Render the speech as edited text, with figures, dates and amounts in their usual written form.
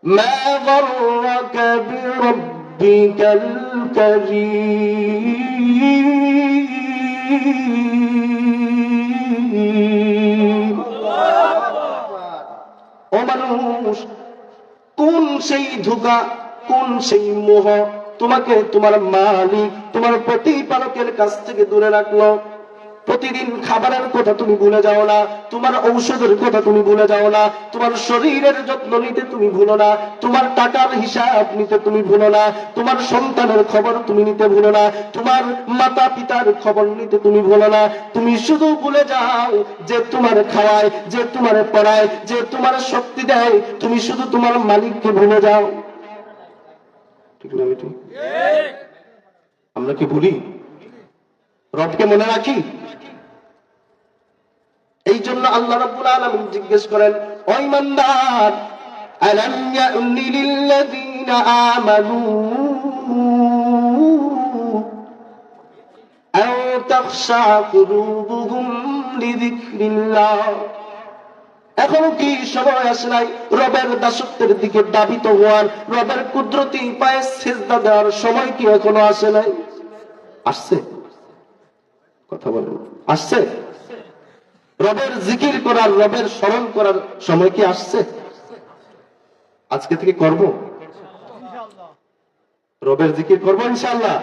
মা গররাকা বিরাব্বিকাল কারীম। ও মানুষ, কোন সেই ধোঁকা, কোন সেই মোহ তোমাকে তোমার মালিক, তোমার প্রতিপালকের কাছ থেকে দূরে রাখলো? প্রতিদিন খাবারের কথা তুমি ভুলে যাও না, তোমার ঔষধের কথা তুমি ভুলে যাও না, তোমার শরীরের যত্ন নিতে তুমি ভুলো না, তোমার টাকার হিসাব নিতে তুমি ভুলো না, তোমার সন্তানের খবর তুমি নিতে ভুলো না, তোমার মাতা পিতার খবর নিতে তুমি ভুলো না। তুমি শুধু ভুলে যাও যে তোমার খাওয়ায়, যে তোমার পড়ায়, যে তোমার শক্তি দেয়। তুমি শুধু তোমার মালিককে ভুলে যাও। ঠিক না বেটি? আমরা কি ভুলি? রবকে মনে রাখি? এই জন্য আল্লাহ রাব্বুল আলামিন জিজ্ঞেস করেন, ও ঈমানদার, আলাম ইয়া'নি লিল্লাযীনা আমানু আন তাখশা কুলুবুহুম লিযিকরিল্লাহ। এখনো কি সময় আসে নাই রবের দাসত্বের দিকে দাবিত হওয়ার, রবের কুদরতি পায়ে সিজদা দেওয়ার সময় কি এখনো আসে নাই? আসছে? কথা বলেন, আসছে? রবের জিকির করার, রবের স্মরণ করার সময় কি আসছে? আজকে থেকে করব, রবের জিকির করবো ইনশাআল্লাহ।